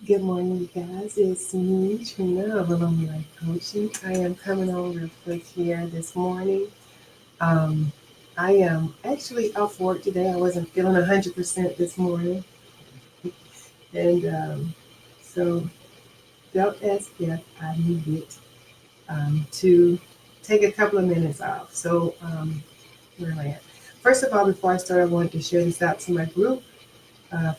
Good morning, you guys. It's me, Trina of Alumni Life Coaching. I am coming on real quick here this morning. Um, I am actually off work today. I wasn't feeling 100% this morning. And so felt as if I needed to take a couple of minutes off. So where am I at? First of all, before I start, I wanted to share this out to my group.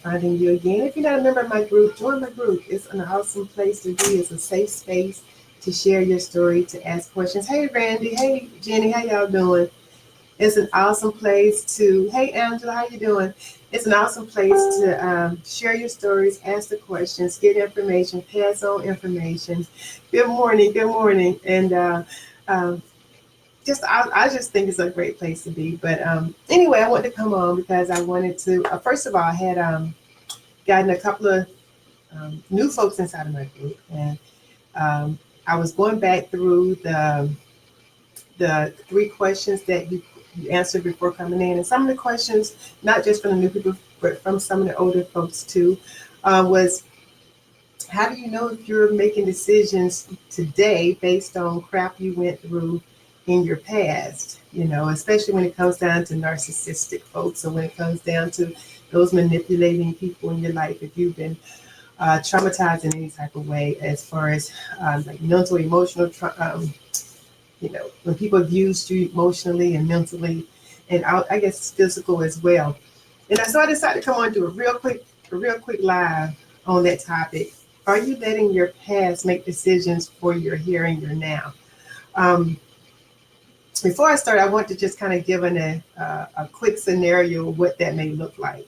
Finding you again. If you're not a member of my group, join my group. It's an awesome place to be. It's a safe space to share your story, to ask questions. Hey, Randy. Hey, Jenny. How y'all doing? It's an awesome place to. Hey, Angela. How you doing? It's an awesome place to share your stories, ask the questions, get information, pass on information. Good morning. Good morning. And just I just think it's a great place to be. But anyway, I wanted to come on because I wanted to. First of all, I had gotten a couple of new folks inside of my group, and I was going back through the three questions that you answered before coming in, and some of the questions, not just from the new people, but from some of the older folks too, was how do you know if you're making decisions today based on crap you went through in your past? You know, especially when it comes down to narcissistic folks, or when it comes down to those manipulating people in your life. If you've been traumatized in any type of way, as far as like mental, emotional, when people have used you emotionally and mentally, and I guess physical as well. So I decided to come on and do a real quick live on that topic. Are you letting your past make decisions for your here and your now? Um, Before I start, I want to just kind of give a quick scenario of what that may look like.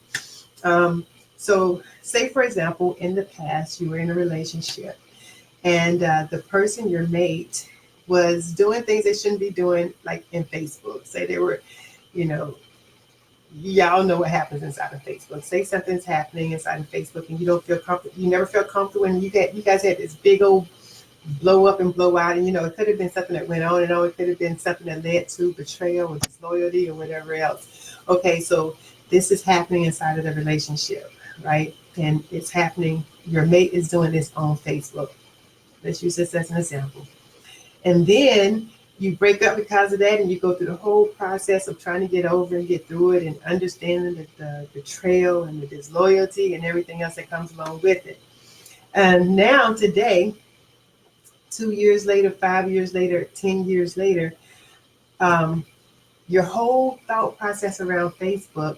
Um, so, say for example, in the past, you were in a relationship, and the person, your mate, was doing things they shouldn't be doing, like in Facebook. Say they were, you know, y'all know what happens inside of Facebook. Say something's happening inside of Facebook, and you don't feel comfortable. You never feel comfortable, and you guys had this big old blow up and blow out, and it could have been something that went on and on. It could have been something that led to betrayal or disloyalty or whatever else. Okay, so this is happening inside of the relationship, right? And it's happening. Your mate is doing this on Facebook. Let's use this as an example. And then you break up because of that, and you go through the whole process of trying to get over and get through it, and understanding the betrayal and the disloyalty and everything else that comes along with it. And now today, 2 years later, 5 years later, 10 years later, um, your whole thought process around Facebook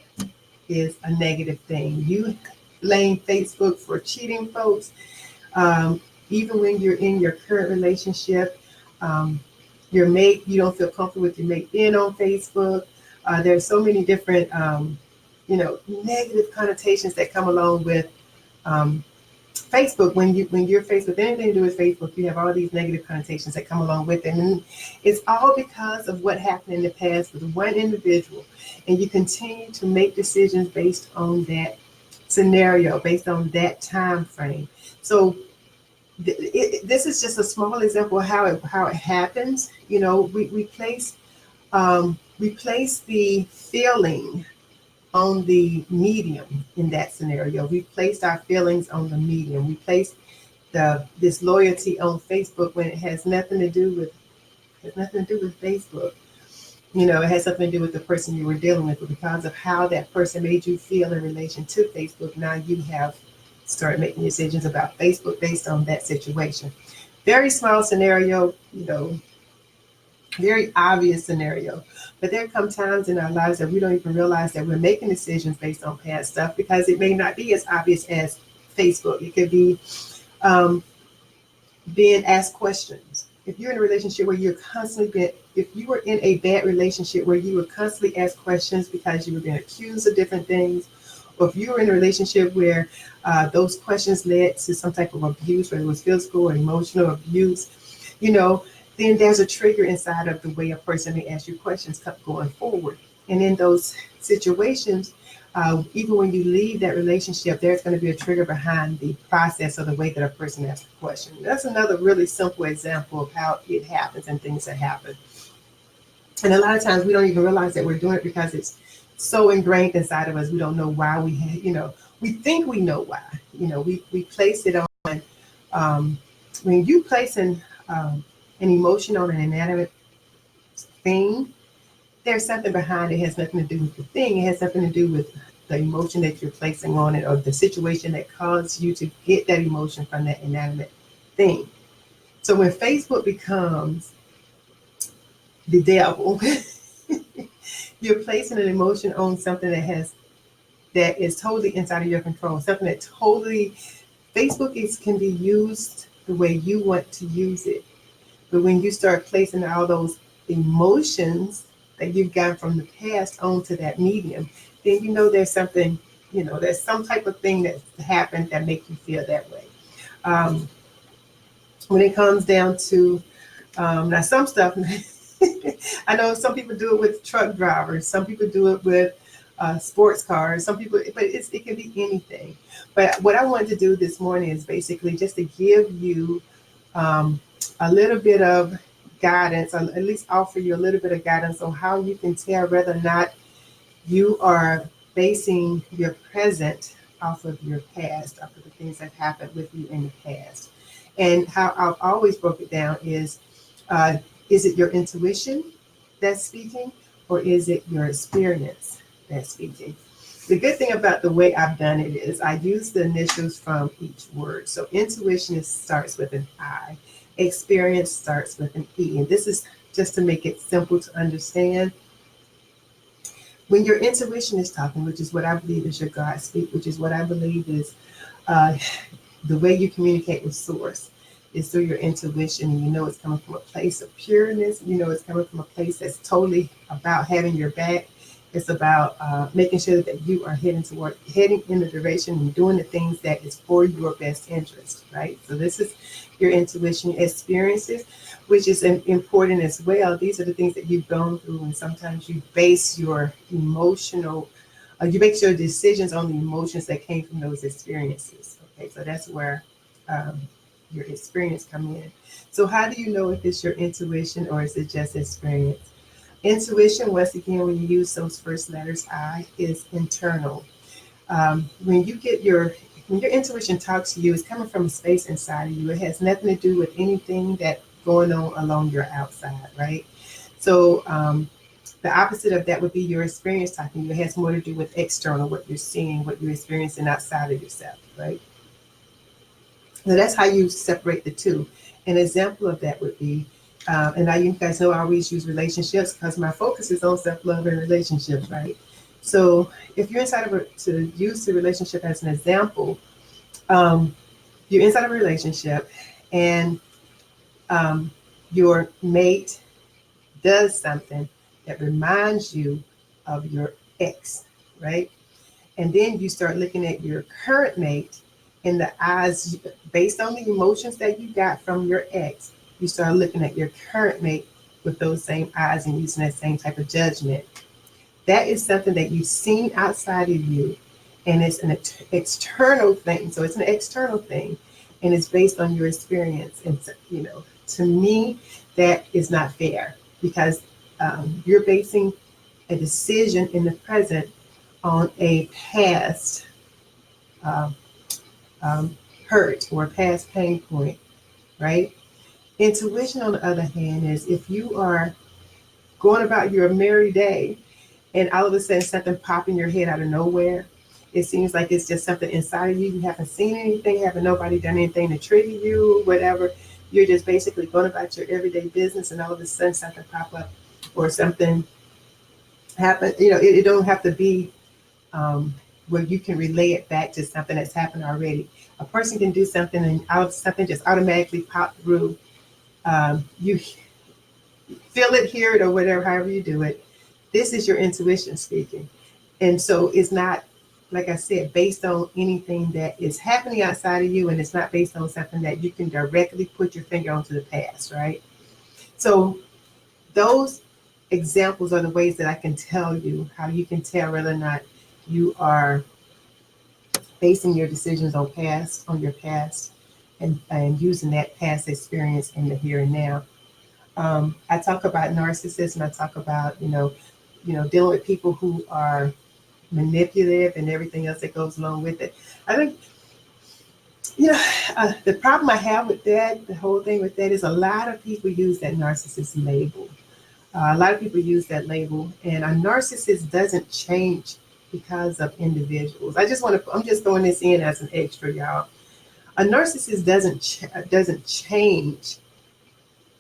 is a negative thing. You blame Facebook for cheating folks. Even when you're in your current relationship, um, your mate, you don't feel comfortable with your mate being on Facebook. There's so many different, negative connotations that come along with um, Facebook. When you're faced with anything to do with Facebook, you have all these negative connotations that come along with it, and it's all because of what happened in the past with one individual, and you continue to make decisions based on that scenario, based on that time frame. So this is just a small example of how it happens. We place the feeling on the medium in that scenario. We placed our feelings on the medium. We placed the disloyalty on Facebook when it has nothing to do with Facebook. It has something to do with the person you were dealing with, but because of how that person made you feel in relation to Facebook, now you have started making decisions about Facebook based on that situation. Very small scenario, very obvious scenario. But there come times in our lives that we don't even realize that we're making decisions based on past stuff, because it may not be as obvious as Facebook. It could be um, being asked questions. If you're in a relationship where if you were in a bad relationship where you were constantly asked questions because you were being accused of different things, or if you were in a relationship where those questions led to some type of abuse, whether it was physical or emotional abuse, you know, then there's a trigger inside of the way a person may ask you questions going forward. And in those situations, even when you leave that relationship, there's going to be a trigger behind the process or the way that a person asks a question. That's another really simple example of how it happens and things that happen. And a lot of times we don't even realize that we're doing it because it's so ingrained inside of us. We don't know why we think we know why. We place it on, um, when you place an emotion on an inanimate thing, there's something behind it. It has nothing to do with the thing. It has something to do with the emotion that you're placing on it, or the situation that caused you to get that emotion from that inanimate thing. So when Facebook becomes the devil, you're placing an emotion on something that is totally inside of your control. Something that totally Facebook can be used the way you want to use it. But when you start placing all those emotions that you've gotten from the past onto that medium, then there's something, there's some type of thing that's happened that makes you feel that way. When it comes down to now some stuff, I know some people do it with truck drivers, some people do it with sports cars, some people, but it can be anything. But what I wanted to do this morning is basically just to give you a little bit of guidance, or at least offer you a little bit of guidance on how you can tell whether or not you are basing your present off of your past, off of the things that happened with you in the past. And how I've always broke it down is it your intuition that's speaking, or is it your experience that's speaking? The good thing about the way I've done it is I use the initials from each word. So intuition starts with an I. Experience starts with an E. And this is just to make it simple to understand. When your intuition is talking, which is what I believe is your God speak, which is what I believe is the way you communicate with source, is through your intuition. And it's coming from a place of pureness. It's coming from a place that's totally about having your back. It's about making sure that you are heading in the direction and doing the things that is for your best interest, right? So this is your intuition. Experiences, which is important as well. These are the things that you've gone through, and sometimes you base your you base your decisions on the emotions that came from those experiences. Okay, so that's where your experience come in. So how do you know if it's your intuition or is it just experience? Intuition, once again, when you use those first letters, I, is internal. When your intuition talks to you, it's coming from a space inside of you. It has nothing to do with anything that's going on along your outside, right? So the opposite of that would be your experience talking to you. It has more to do with external, what you're seeing, what you're experiencing outside of yourself, right? So that's how you separate the two. An example of that would be, and now you guys know I always use relationships because my focus is on self-love and relationships, right? So if you're to use the relationship as an example, you're inside of a relationship and your mate does something that reminds you of your ex, right? And then you start looking at your current mate in the eyes, based on the emotions that you got from your ex, you start looking at your current mate with those same eyes and using that same type of judgment. That is something that you've seen outside of you, and it's an external thing. So it's an external thing, and it's based on your experience. And to me, that is not fair because you're basing a decision in the present on a past hurt or past pain point, right? Intuition, on the other hand, is if you are going about your merry day and all of a sudden something pop in your head out of nowhere. It seems like it's just something inside of you. You haven't seen anything, haven't nobody done anything to trigger you, whatever. You're just basically going about your everyday business and all of a sudden something pop up or something happen. It don't have to be where you can relay it back to something that's happened already. A person can do something and something just automatically pop through. You feel it, hear it, or whatever, however you do it. This is your intuition speaking. And so it's not, like I said, based on anything that is happening outside of you, and it's not based on something that you can directly put your finger onto the past, right? So those examples are the ways that I can tell you how you can tell whether or not you are basing your decisions on your past and using that past experience in the here and now. I talk about narcissists, and I talk about, dealing with people who are manipulative, and everything else that goes along with it. I think, you know, the problem I have with that, the whole thing with that, is a lot of people use that narcissist label. A lot of people use that label, and a narcissist doesn't change because of individuals. I'm just throwing this in as an extra, y'all. A narcissist doesn't change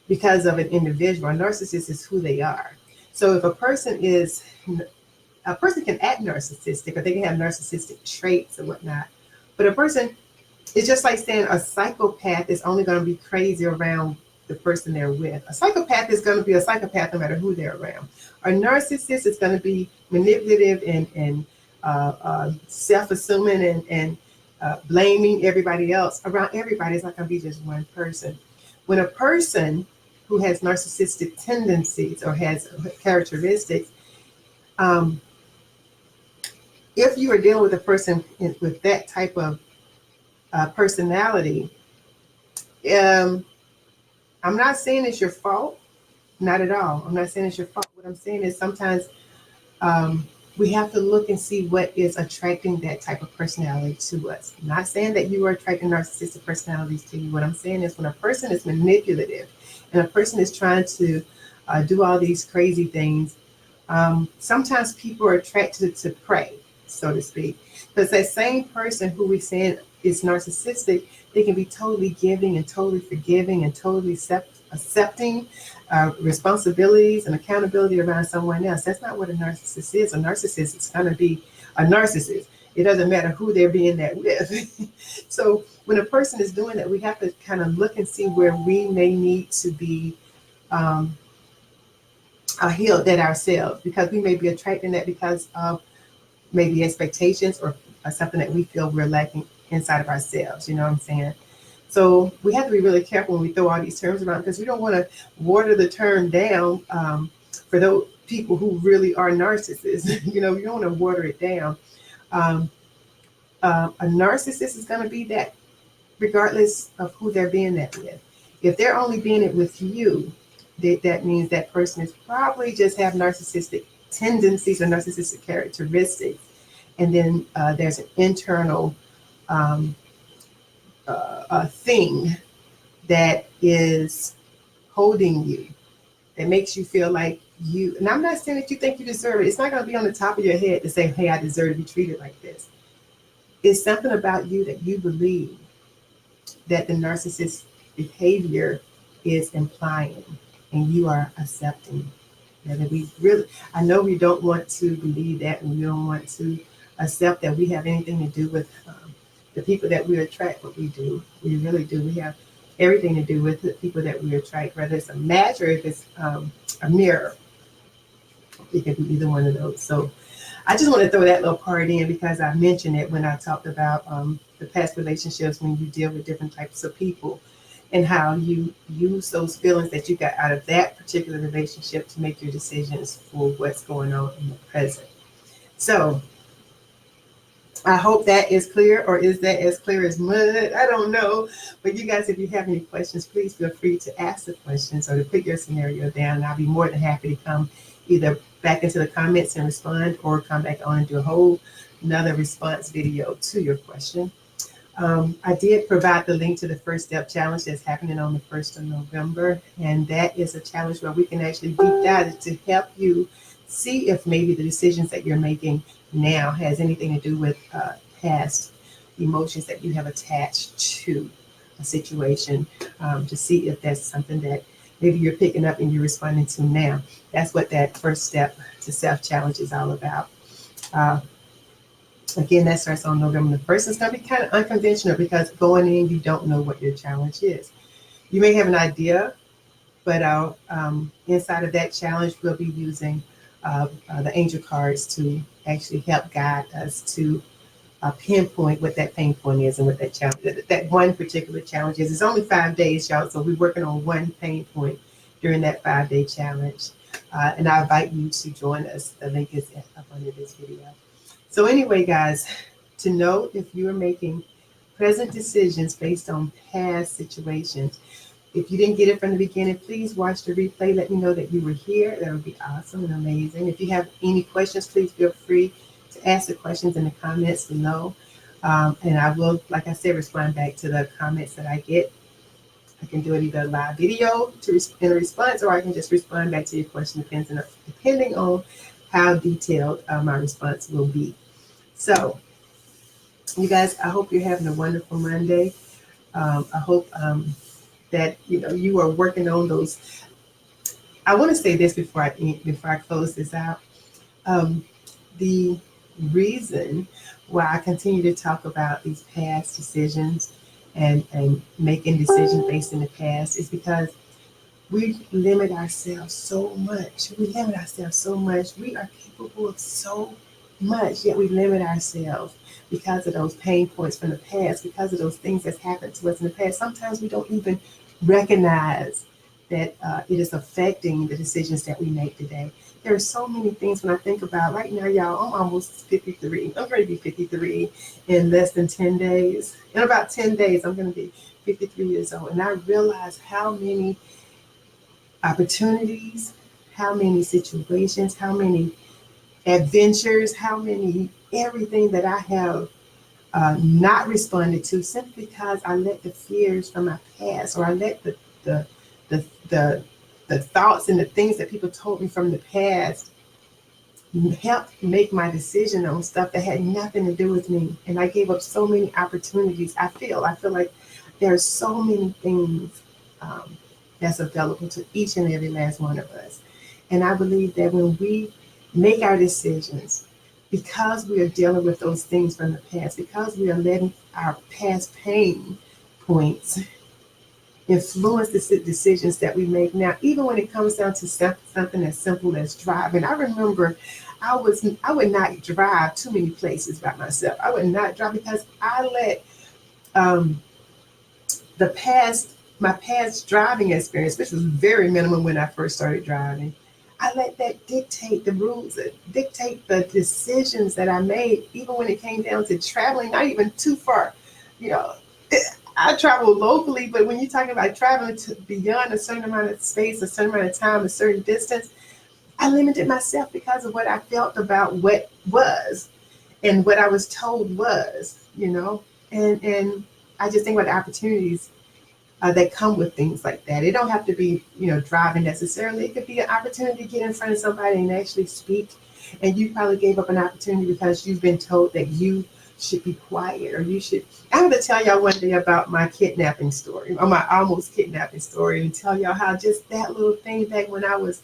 because of an individual. A narcissist is who they are. So if a person can act narcissistic, or they can have narcissistic traits or whatnot, but a person, it's just like saying a psychopath is only going to be crazy around the person they're with. A psychopath is going to be a psychopath no matter who they're around. A narcissist is going to be manipulative and self-assuming and blaming everybody else around everybody. It's not going to be just one person. When a person who has narcissistic tendencies or has characteristics, if you are dealing with a person with that type of personality, I'm not saying it's your fault, not at all. I'm not saying it's your fault. What I'm saying is sometimes we have to look and see what is attracting that type of personality to us. I'm not saying that you are attracting narcissistic personalities to you. What I'm saying is when a person is manipulative and a person is trying to do all these crazy things, sometimes people are attracted to prey, so to speak. Because that same person who we're saying is narcissistic, they can be totally giving and totally forgiving and totally accepting responsibilities and accountability around someone else. That's not what a narcissist is. A narcissist is going to be a narcissist. It doesn't matter who they're being that with. So when a person is doing that, we have to kind of look and see where we may need to be healed at ourselves, because we may be attracting that because of maybe expectations or something that we feel we're lacking inside of ourselves. You know what I'm saying? So we have to be really careful when we throw all these terms around, because we don't want to water the term down for those people who really are narcissists. You know, we don't want to water it down. A narcissist is going to be that regardless of who they're being that with. If they're only being it with you, that means that person is probably just have narcissistic tendencies or narcissistic characteristics. And then there's an internal thing that is holding you, that makes you feel like you, and I'm not saying that you think you deserve it. It's not going to be on the top of your head to say, hey, I deserve to be treated like this. It's something about you that you believe that the narcissist behavior is implying, and you are accepting. That we really, I know we don't want to believe that, and we don't want to accept that we have anything to do with the people that we attract, but we do. We really do. We have everything to do with the people that we attract, whether it's a match or if it's a mirror. It could be either one of those. So I just want to throw that little part in because I mentioned it when I talked about the past relationships, when you deal with different types of people and how you use those feelings that you got out of that particular relationship to make your decisions for what's going on in the present. So I hope that is clear, or is that as clear as mud? I don't know. But you guys, if you have any questions, please feel free to ask the questions or to put your scenario down. And I'll be more than happy to come either back into the comments and respond, or come back on and do a whole another response video to your question. I did provide the link to the First Step Challenge that's happening on the 1st of November. And that is a challenge where we can actually deep dive to help you see if maybe the decisions that you're making now has anything to do with past emotions that you have attached to a situation, to see if that's something that maybe you're picking up and you're responding to now. That's what that First Step to Self Challenge is all about. Again, that starts on November the 1st. It's going to be kind of unconventional because going in, you don't know what your challenge is. You may have an idea, but inside of that challenge, we'll be using the angel cards to actually help guide us to pinpoint what that pain point is and what that challenge, that one particular challenge is. It's only 5 days, y'all, so we're working on one pain point during that 5-day challenge. And I invite you to join us. The link is up under this video. So anyway, guys, to know if you are making present decisions based on past situations, if you didn't get it from the beginning, please watch the replay. Let me know that you were here. That would be awesome and amazing. If you have any questions, please feel free to ask the questions in the comments below. And I will, like I said, respond back to the comments that I get. I can do it either live video in a response, or I can just respond back to your question, depending on how detailed my response will be. So, you guys, I hope you're having a wonderful Monday. I hope that you are working on those. I want to say this before I close this out. The reason why I continue to talk about these past decisions and making decisions based in the past is because we limit ourselves so much. We limit ourselves so much. We are capable of so much, yet we limit ourselves because of those pain points from the past, because of those things that's happened to us in the past. Sometimes we don't even recognize that it is affecting the decisions that we make today. There are so many things when I think about right now, y'all, I'm almost 53. I'm going to be 53 in less than 10 days. In about 10 days, I'm going to be 53 years old. And I realize how many opportunities, how many situations, how many adventures, how many everything that I have not responded to simply because I let the fears from my past, or I let the thoughts and the things that people told me from the past help make my decision on stuff that had nothing to do with me. And I gave up so many opportunities. I feel like there are so many things that's available to each and every last one of us. And I believe that when we make our decisions, because we are dealing with those things from the past, because we are letting our past pain points influence the decisions that we make now, even when it comes down to something as simple as driving. I remember I would not drive too many places by myself. I would not drive because I let my past driving experience, which was very minimal when I first started driving, I let that dictate the rules, dictate the decisions that I made, even when it came down to traveling, not even too far. I travel locally, but when you're talking about traveling to beyond a certain amount of space, a certain amount of time, a certain distance, I limited myself because of what I felt about what was and what I was told was, and I just think about the opportunities that come with things like that. It don't have to be, driving necessarily. It could be an opportunity to get in front of somebody and actually speak. And you probably gave up an opportunity because you've been told that you should be quiet, or you should. I'm going to tell y'all one day about my kidnapping story, or my almost kidnapping story, and tell y'all how just that little thing back when I was,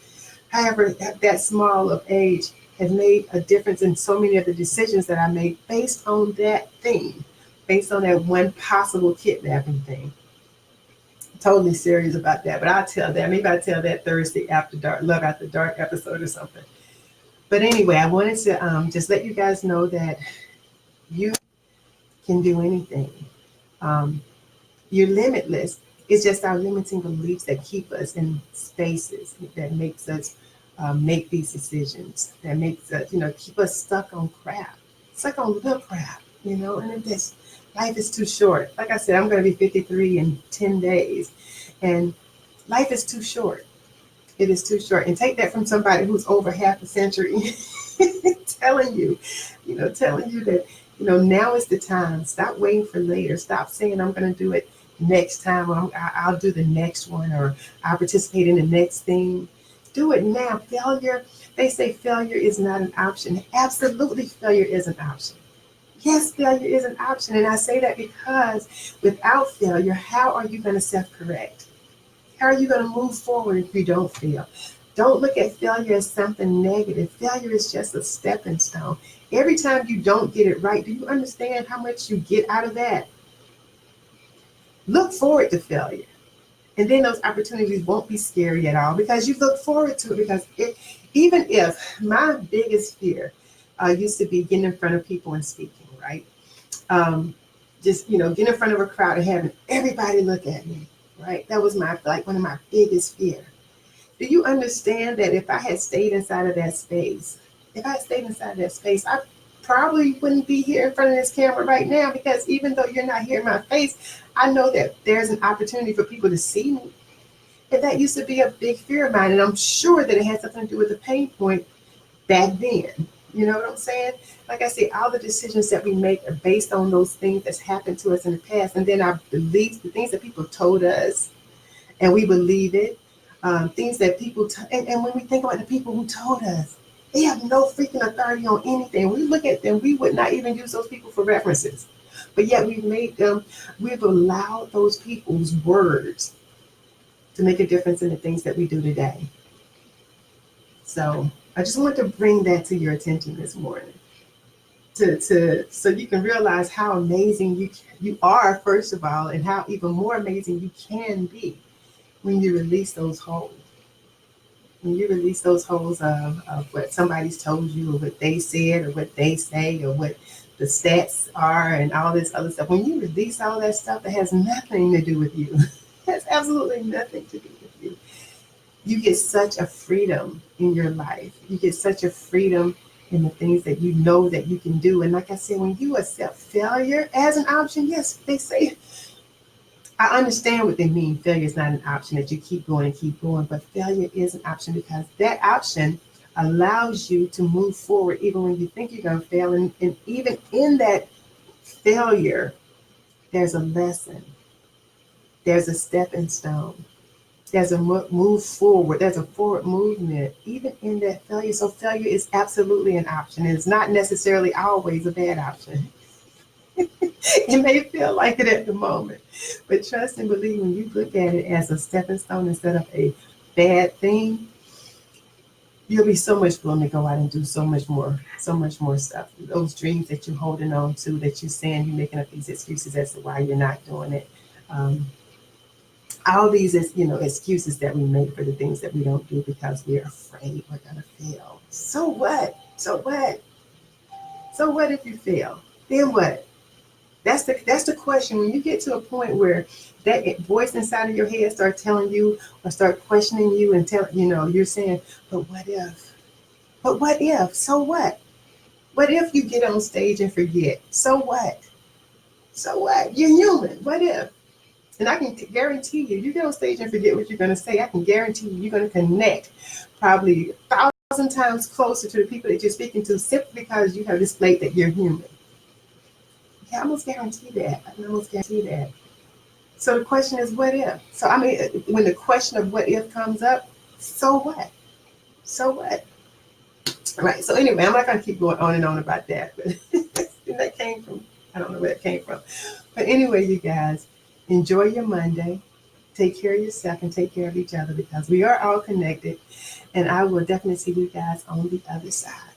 however, that small of age, has made a difference in so many of the decisions that I made based on that thing, based on that one possible kidnapping thing. Totally serious about that, but I'll tell that. Maybe I'll tell that Thursday after dark, Love After Dark episode or something. But anyway, I wanted to just let you guys know that you can do anything. You're limitless. It's just our limiting beliefs that keep us in spaces that makes us make these decisions, that makes us, keep us stuck on crap, stuck on little crap, and it just, life is too short. Like I said, I'm going to be 53 in 10 days, and life is too short. It is too short. And take that from somebody who's over half a century telling you that, now is the time. Stop waiting for later. Stop saying I'm going to do it next time, or I'll do the next one, or I'll participate in the next thing. Do it now. Failure, they say failure is not an option. Absolutely, failure is an option. Yes, failure is an option. And I say that because without failure, how are you going to self-correct? How are you going to move forward if you don't fail? Don't look at failure as something negative. Failure is just a stepping stone. Every time you don't get it right, do you understand how much you get out of that? Look forward to failure. And then those opportunities won't be scary at all because you look forward to it. Because even if my biggest fear used to be getting in front of people and speaking, right? Just, getting in front of a crowd and having everybody look at me, right? That was one of my biggest fear. Do you understand that if I had stayed inside of that space, I probably wouldn't be here in front of this camera right now, because even though you're not hearing my face, I know that there's an opportunity for people to see me. And that used to be a big fear of mine. And I'm sure that it had something to do with the pain point back then, You know what I'm saying? Like I said, all the decisions that we make are based on those things that's happened to us in the past. And then our beliefs, the things that people told us, and we believe it. Things that people, and when we think about the people who told us, they have no freaking authority on anything. We look at them, we would not even use those people for references. But yet we've allowed those people's words to make a difference in the things that we do today. So I just want to bring that to your attention this morning, so you can realize how amazing you are, first of all, and how even more amazing you can be when you release those holes. When you release those holes of what somebody's told you, or what they said, or what they say, or what the stats are, and all this other stuff. When you release all that stuff that has nothing to do with you, has absolutely nothing to do with you, you get such a freedom in your life. You get such a freedom in the things that you know that you can do. And like I said, when you accept failure as an option, yes, they say, I understand what they mean. Failure is not an option, that you keep going and keep going, but failure is an option, because that option allows you to move forward even when you think you're going to fail. And even in that failure, there's a lesson, there's a stepping stone, there's a move forward, there's a forward movement, even in that failure. So failure is absolutely an option. It's not necessarily always a bad option. It may feel like it at the moment, but trust and believe, when you look at it as a stepping stone instead of a bad thing, you'll be so much willing to go out and do so much more stuff. Those dreams that you're holding on to, that you're saying, you're making up these excuses as to why you're not doing it. All these excuses that we make for the things that we don't do because we're afraid we're gonna fail. So what? So what? So what if you fail? Then what? That's the question. When you get to a point where that voice inside of your head start telling you, or start questioning you, and you're saying, but what if? But what if? So what? What if you get on stage and forget? So what? So what? You're human. What if? And I can guarantee you get on stage and forget what you're going to say. I can guarantee you're going to connect probably 1,000 times closer to the people that you're speaking to, simply because you have displayed that you're human. I almost guarantee that. I can almost guarantee that. So the question is, what if? So I mean, when the question of what if comes up, so what? So what? Right. So anyway, I'm not going to keep going on and on about that. But that came from, I don't know where it came from. But anyway, you guys, enjoy your Monday. Take care of yourself and take care of each other, because we are all connected. And I will definitely see you guys on the other side.